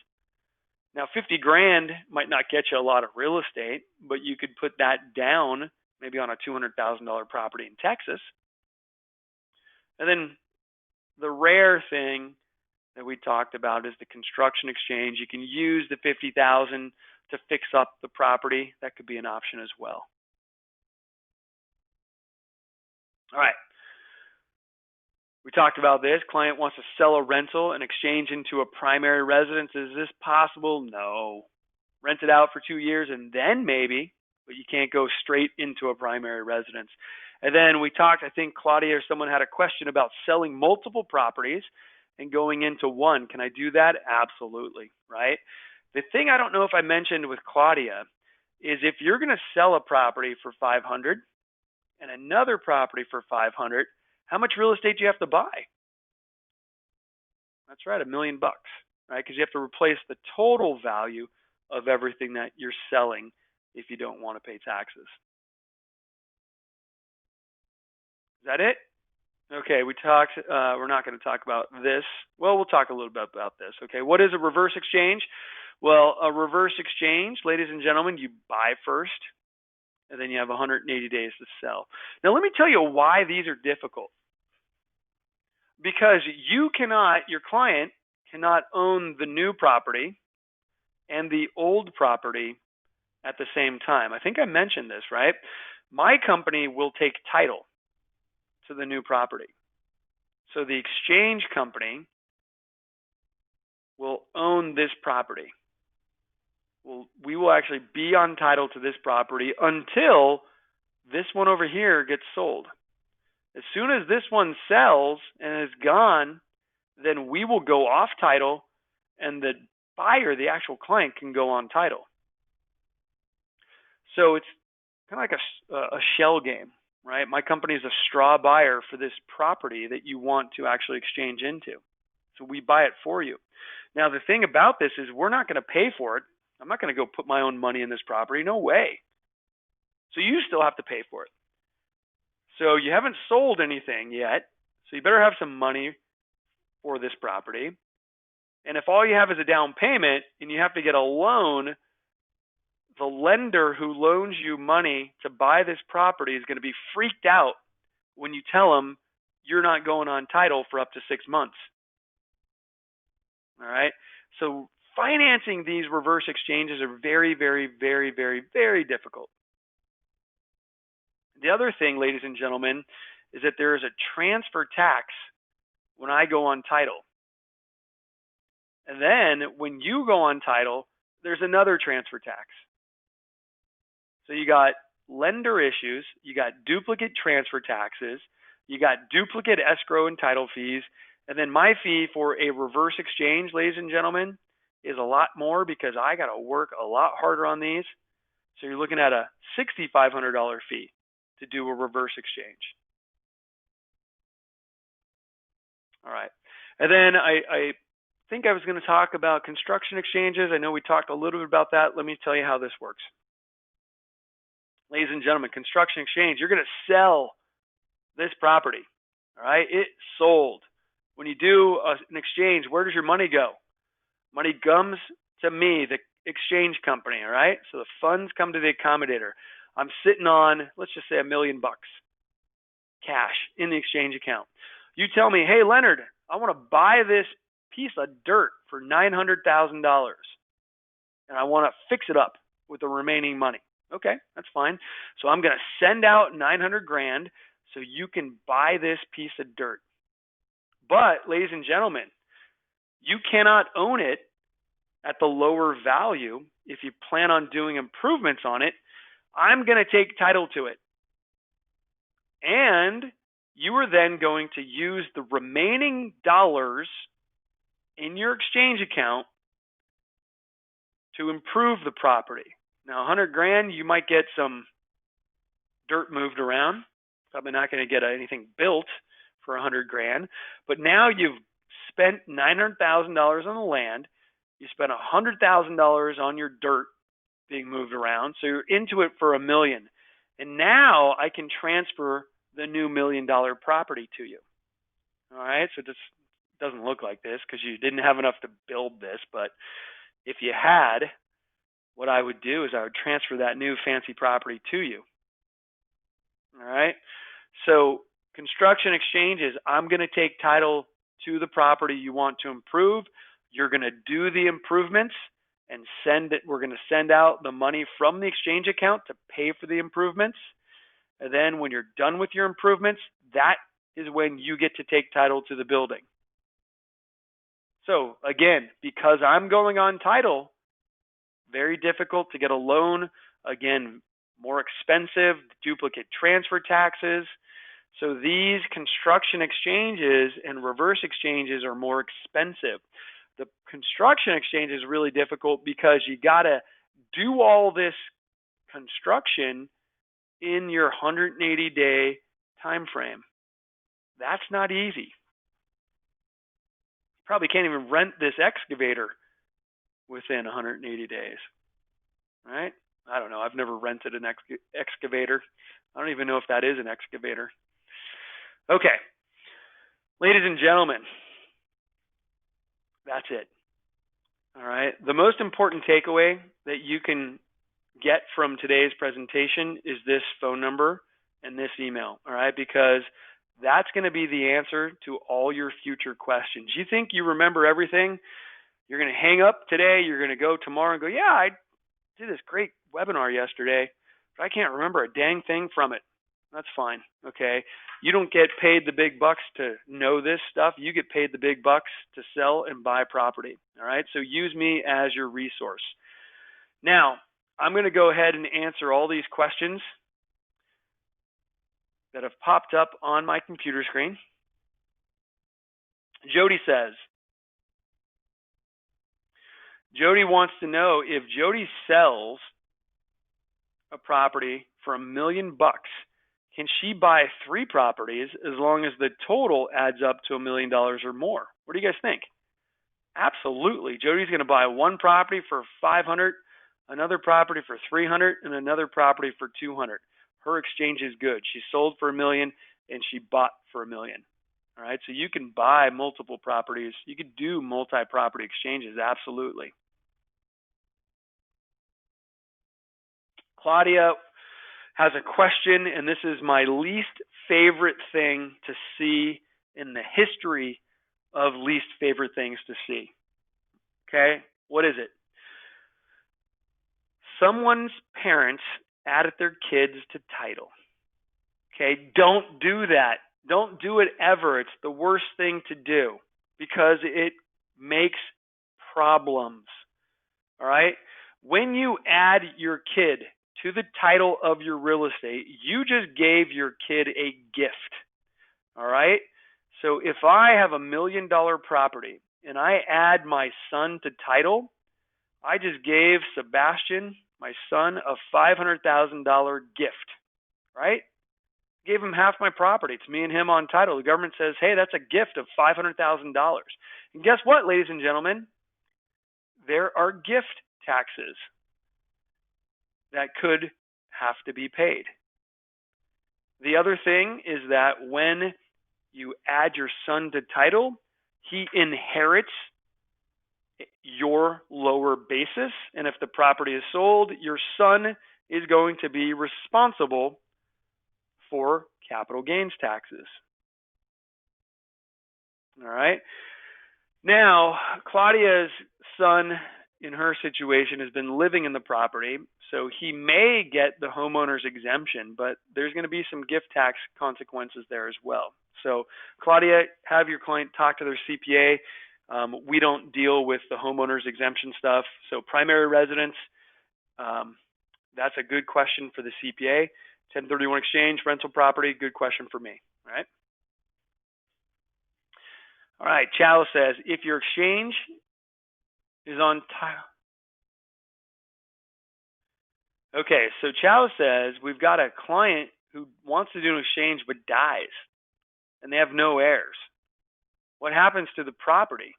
Now, $50,000 might not get you a lot of real estate, but you could put that down maybe on a $200,000 property in Texas. And then the rare thing that we talked about is the construction exchange. You can use the $50,000 to fix up the property. That could be an option as well. All right. We talked about this. Client wants to sell a rental and exchange into a primary residence. Is this possible? No. Rent it out for 2 years and then maybe, but you can't go straight into a primary residence. And then we talked, I think Claudia or someone had a question about selling multiple properties and going into one. Can I do that? Absolutely, right? The thing I don't know if I mentioned with Claudia is if you're going to sell a property for $500 and another property for $500, how much real estate do you have to buy? That's right, $1 million, right? Because you have to replace the total value of everything that you're selling if you don't want to pay taxes. Is that it? Okay, we talked, we're not going to talk about this. Well, we'll talk a little bit about this. Okay, what is a reverse exchange? Well, a reverse exchange, ladies and gentlemen, you buy first, and then you have 180 days to sell. Now, let me tell you why these are difficult. Because your client cannot own the new property and the old property at the same time. I think I mentioned this, right? My company will take title to the new property. So the exchange company will own this property. We will actually be on title to this property until this one over here gets sold. As soon as this one sells and is gone, then we will go off title and the buyer, the actual client, can go on title. So it's kind of like a shell game, right? My company is a straw buyer for this property that you want to actually exchange into. So we buy it for you. Now, the thing about this is we're not going to pay for it. I'm not going to go put my own money in this property. No way. So you still have to pay for it. So you haven't sold anything yet. So you better have some money for this property. And if all you have is a down payment and you have to get a loan, the lender who loans you money to buy this property is going to be freaked out when you tell them you're not going on title for up to 6 months. All right. So financing these reverse exchanges are very, very, very, very, very difficult. The other thing, ladies and gentlemen, is that there is a transfer tax when I go on title. And then when you go on title, there's another transfer tax. So you got lender issues, you got duplicate transfer taxes, you got duplicate escrow and title fees, and then my fee for a reverse exchange, ladies and gentlemen, is a lot more because I got to work a lot harder on these. So you're looking at a $6,500 fee to do a reverse exchange. All right. And then I think I was going to talk about construction exchanges. I know we talked a little bit about that. Let me tell you how this works. Ladies and gentlemen, construction exchange, you're going to sell this property. All right. It's sold. When you do an exchange, where does your money go? Money comes to me, the exchange company. All right. So the funds come to the accommodator. I'm sitting on, let's just say, $1 million cash in the exchange account. You tell me, hey, Leonard, I want to buy this piece of dirt for $900,000 and I want to fix it up with the remaining money. Okay, that's fine. So I'm going to send out $900,000 so you can buy this piece of dirt. But, ladies and gentlemen, you cannot own it at the lower value if you plan on doing improvements on it. I'm going to take title to it. And you are then going to use the remaining dollars in your exchange account to improve the property. Now, $100,000, you might get some dirt moved around. Probably not going to get anything built for $100,000. But now you've spent $900,000 on the land. You spent $100,000 on your dirt being moved around. So you're into it for $1 million. And now I can transfer the new $1 million property to you. All right. So this doesn't look like this because you didn't have enough to build this. But if you had, what I would do is I would transfer that new fancy property to you. All right. So construction exchanges, I'm going to take title to the property you want to improve. You're going to do the improvements and send it. We're going to send out the money from the exchange account to pay for the improvements. And then when you're done with your improvements, that is when you get to take title to the building. So again, because I'm going on title, very difficult to get a loan. Again, more expensive, duplicate transfer taxes. So these construction exchanges and reverse exchanges are more expensive. The construction exchange is really difficult because you got to do all this construction in your 180-day time frame. That's not easy. You probably can't even rent this excavator within 180 days, right? I don't know. I've never rented an excavator. I don't even know if that is an excavator. Okay. Ladies and gentlemen, that's it. All right. The most important takeaway that you can get from today's presentation is this phone number and this email. All right. Because that's going to be the answer to all your future questions. You think you remember everything? You're going to hang up today. You're going to go tomorrow and go, yeah, I did this great webinar yesterday, but I can't remember a dang thing from it. That's fine. Okay. You don't get paid the big bucks to know this stuff. You get paid the big bucks to sell and buy property. All right. So use me as your resource. Now, I'm going to go ahead and answer all these questions that have popped up on my computer screen. Jody says, Jody wants to know if Jody sells a property for $1 million, can she buy 3 properties as long as the total adds up to $1 million or more? What do you guys think? Absolutely. Jody's going to buy one property for 500, another property for 300, and another property for 200. Her exchange is good. She sold for $1 million and she bought for $1 million. All right, so you can buy multiple properties. You could do multi-property exchanges, absolutely. Claudia has a question, and this is my least favorite thing to see in the history of least favorite things to see. Okay, what is it? Someone's parents added their kids to title. Okay, don't do that. Don't do it ever. It's the worst thing to do because it makes problems. All right? When you add your kid to the title of your real estate, you just gave your kid a gift. All right? So if I have $1 million property and I add my son to title, I just gave Sebastian, my son, a $500,000 gift. Right? Gave him half my property. It's me and him on title. The government says, hey, that's a gift of $500,000. And guess what, ladies and gentlemen? There are gift taxes that could have to be paid. The other thing is that when you add your son to title, he inherits your lower basis. And if the property is sold, your son is going to be responsible for capital gains taxes. All right. Now, Claudia's son in her situation has been living in the property, so he may get the homeowner's exemption, but there's going to be some gift tax consequences there as well. So, Claudia, have your client talk to their CPA. We don't deal with the homeowner's exemption stuff. So, primary residence, that's a good question for the CPA. 1031 exchange, rental property, good question for me. All right. All right. Chalo says, if your exchange is on title. Okay. So Chalo says, we've got a client who wants to do an exchange but dies and they have no heirs. What happens to the property?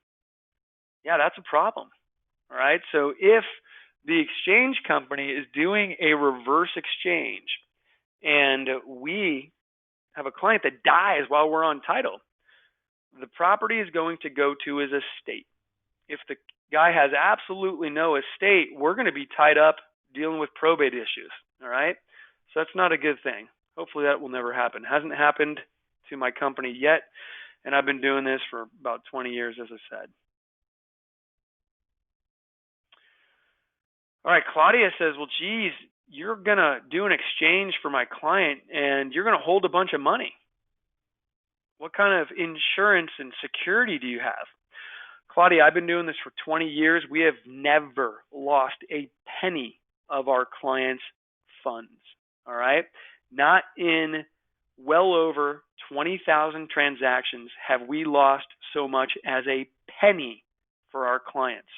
Yeah, that's a problem. All right. So if the exchange company is doing a reverse exchange, and we have a client that dies while we're on title, the property is going to go to his estate. If the guy has absolutely no estate, we're going to be tied up dealing with probate issues. All right? So that's not a good thing. Hopefully that will never happen. Hasn't happened to my company yet, and I've been doing this for about 20 years, as I said. All right, Claudia says, well, geez, you're going to do an exchange for my client and you're going to hold a bunch of money. What kind of insurance and security do you have? Claudia, I've been doing this for 20 years. We have never lost a penny of our clients' funds. All right? Not in well over 20,000 transactions have we lost so much as a penny for our clients.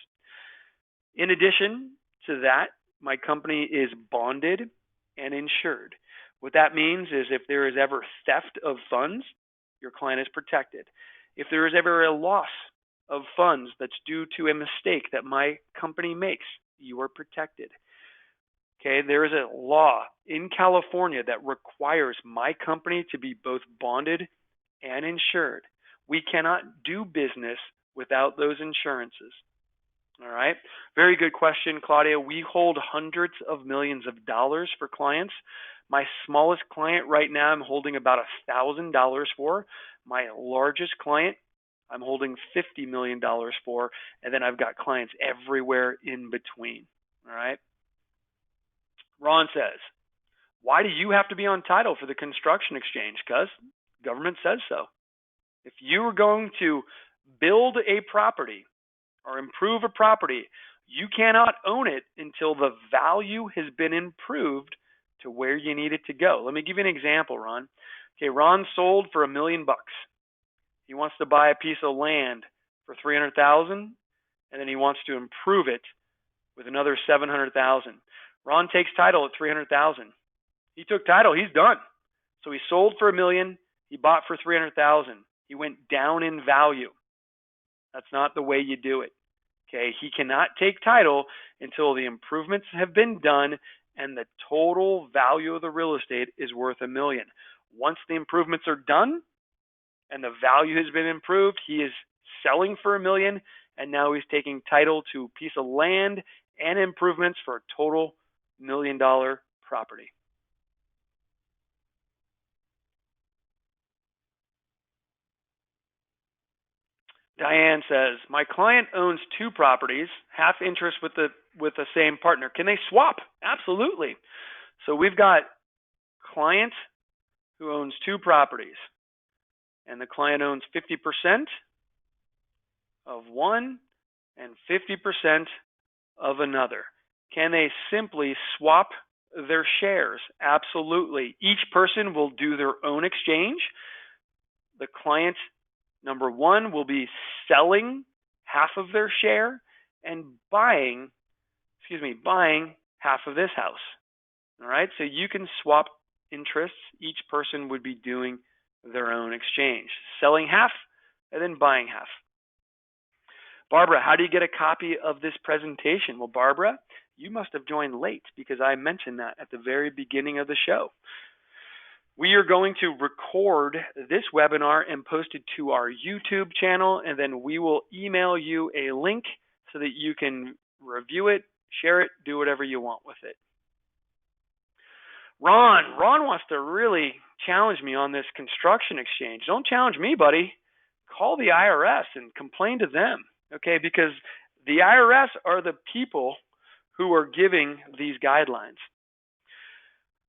In addition to that, my company is bonded and insured. What that means is if there is ever theft of funds, your client is protected. If there is ever a loss of funds that's due to a mistake that my company makes, you are protected. Okay, there is a law in California that requires my company to be both bonded and insured. We cannot do business without those insurances. All right. Very good question, Claudia. We hold hundreds of millions of dollars for clients. My smallest client right now, I'm holding about $1,000 for. My largest client, I'm holding $50 million for. And then I've got clients everywhere in between. All right. Ron says, Why do you have to be on title for the construction exchange? Because government says so. If you are going to build a property or improve a property, you cannot own it until the value has been improved to where you need it to go. Let me give you an example, Ron. Okay, Ron sold for $1 million. He wants to buy a piece of land for $300,000, and then he wants to improve it with another $700,000. Ron takes title at $300,000. He took title. He's done. So he sold for $1 million. He bought for $300,000. He went down in value. That's not the way you do it. Okay, he cannot take title until the improvements have been done and the total value of the real estate is worth $1 million. Once the improvements are done and the value has been improved, he is selling for $1 million, and now he's taking title to a piece of land and improvements for a total $1 million property. Diane says, my client owns 2 properties, half interest with the same partner. Can they swap? Absolutely. So we've got client who owns 2 properties, and the client owns 50% of one and 50% of another. Can they simply swap their shares? Absolutely. Each person will do their own exchange. The client, number one, will be selling half of their share and buying half of this house. All right, so you can swap interests. Each person would be doing their own exchange, selling half and then buying half. Barbara, how do you get a copy of this presentation? Well, Barbara, you must have joined late because I mentioned that at the very beginning of the show. We are going to record this webinar and post it to our YouTube channel, and then we will email you a link so that you can review it, share it, do whatever you want with it. Ron wants to really challenge me on this construction exchange. Don't challenge me, buddy. Call the IRS and complain to them, okay? Because the IRS are the people who are giving these guidelines.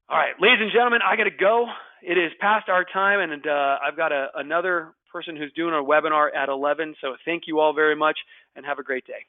All right, ladies and gentlemen, I got to go. It is past our time, and I've got another person who's doing a webinar at 11. So thank you all very much, and have a great day.